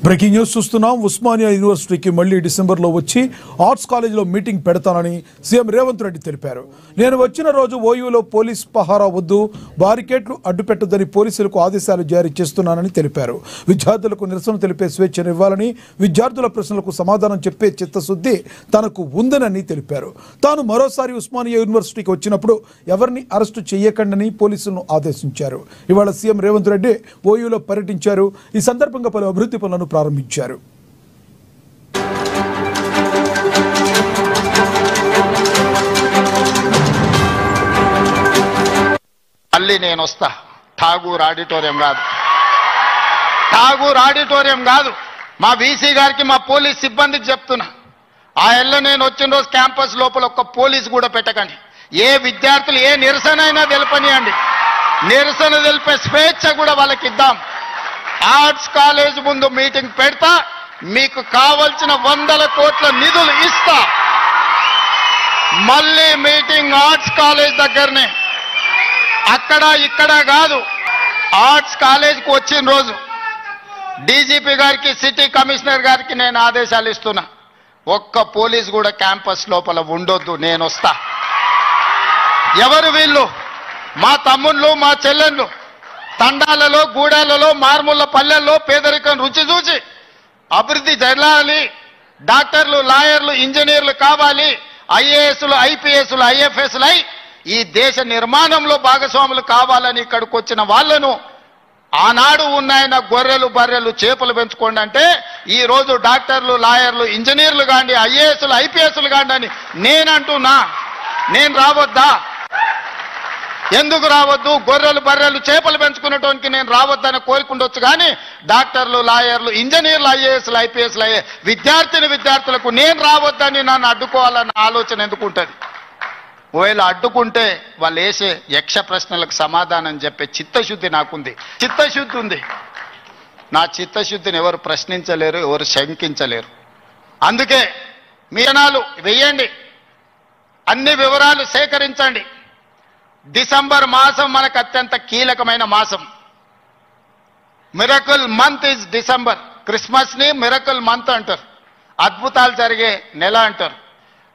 Breaking news చూస్తున్నాం. ఉస్మానియా యూనివర్సిటీకి మళ్లీ డిసెంబర్లో వచ్చి ఆర్ట్స్ కాలేజీలో మీటింగ్ పెడతానని సీఎం రేవంత్ రెడ్డి తెలిపారు. నేను వచ్చిన రోజు ఓయూలో పోలీస్ పహారా వద్దు, బారికేట్లు అడ్డుపెట్టొద్దని పోలీసులకు ఆదేశాలు జారీ చేస్తున్నానని తెలిపారు. విద్యార్థులకు నిరసన తెలిపే స్వేచ్ఛను ఇవ్వాలని, విద్యార్థుల ప్రశ్నలకు సమాధానం చెప్పే చిత్తశుద్ధి తనకు ఉందనని తెలిపారు. తాను మరోసారి ఉస్మానియా యూనివర్సిటీకి వచ్చినప్పుడు ఎవరిని అరెస్టు చేయకండని పోలీసులను ఆదేశించారు. ఇవాళ సీఎం రేవంత్ రెడ్డి ఓయూలో పర్యటించారు. ఈ సందర్భంగా పలు అభివృద్ధి పనులను ప్రారంభించారు. మళ్ళీ నేను వస్తా. ఠాగూర్ ఆడిటోరియం కాదు, ఠాగూర్ ఆడిటోరియం కాదు. మా వీసీ గారికి, మా పోలీస్ సిబ్బందికి చెప్తున్నా, ఆ ఎల్ల నేను వచ్చిన రోజు క్యాంపస్ లోపల ఒక్క పోలీస్ కూడా పెట్టకండి. ఏ విద్యార్థులు ఏ నిరసన అయినా తెలపనియండి, నిరసన తెలిపే స్వేచ్ఛ కూడా వాళ్ళకి ఇద్దాం. ఆర్ట్స్ కాలేజ్ ముందు మీటింగ్ పెడతా, మీకు కావలసిన 100 కోట్ల నిధులు ఇస్తా. మళ్ళీ మీటింగ్ ఆర్ట్స్ కాలేజ్ దగ్గరనే, అక్కడ ఇక్కడ కాదు. ఆర్ట్స్ కాలేజ్కి వచ్చిన రోజు డీజీపీ గారికి, సిటీ కమిషనర్ గారికి నేను ఆదేశాలు ఇస్తున్నా, ఒక్క పోలీస్ కూడా క్యాంపస్ లోపల ఉండొద్దు, నేను వస్తా. ఎవరు వీళ్ళు? మా తమ్ముళ్ళు, మా చెల్లెళ్ళు తండాలలో, గూడాలలో, మారుమూల పల్లెల్లో పేదరికం రుచి చూసి అభివృద్ధి జరగాలి, డాక్టర్లు, లాయర్లు, ఇంజనీర్లు కావాలి, ఐఏఎస్లు, ఐపీఎస్లు, ఐఎఫ్ఎస్లు అయి ఈ దేశ నిర్మాణంలో భాగస్వాములు కావాలని ఇక్కడికి వచ్చిన వాళ్ళను ఆనాడు ఉన్నాయన గొర్రెలు, బర్రెలు, చేపలు పెంచుకోండి అంటే ఈ రోజు డాక్టర్లు, లాయర్లు, ఇంజనీర్లు కాండి, ఐఏఎస్లు, ఐపీఎస్లు కాండి అని నేనంటున్నా. నేను రావద్దా? ఎందుకు రావద్దు? గొర్రెలు, బర్రెలు, చేపలు పెంచుకునేటోనికి నేను రావద్దని కోరుకుండొచ్చు, కానీ డాక్టర్లు, లాయర్లు, ఇంజనీర్లు, ఐఏఎస్లు, ఐపీఎస్లు అయ్యే విద్యార్థులకు నేను రావద్దని నన్ను అడ్డుకోవాలన్న ఆలోచన ఎందుకు ఉంటుంది? ఒకవేళ అడ్డుకుంటే వాళ్ళు వేసే యక్ష ప్రశ్నలకు సమాధానం చెప్పే చిత్తశుద్ధి నాకుంది, చిత్తశుద్ధి ఉంది. నా చిత్తశుద్ధిని ఎవరు ప్రశ్నించలేరు, ఎవరు శంకించలేరు. అందుకే మీ జనాలు వెయ్యండి, అన్ని వివరాలు సేకరించండి. డిసెంబర్ మాసం మనకు అత్యంత కీలకమైన మాసం. Miracle month is December. Christmas ని మిరకల్ మంత్ అంటారు, అద్భుతాలు జరిగే నెల అంటారు.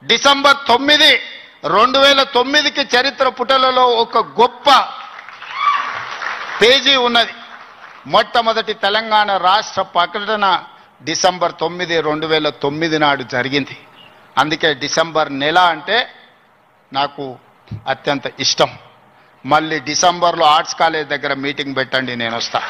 డిసెంబర్ 9, 2009కి చరిత్ర పుటలలో ఒక గొప్ప పేజీ ఉన్నది. మొట్టమొదటి తెలంగాణ రాష్ట్ర ప్రకటన డిసెంబర్ 9, 2009 నాడు జరిగింది. అందుకే డిసెంబర్ నెల అంటే నాకు అత్యంత ఇష్టం. మళ్ళీ డిసెంబర్లో ఆర్ట్స్ కాలేజ్ దగ్గర మీటింగ్ పెట్టండి, నేను వస్తా.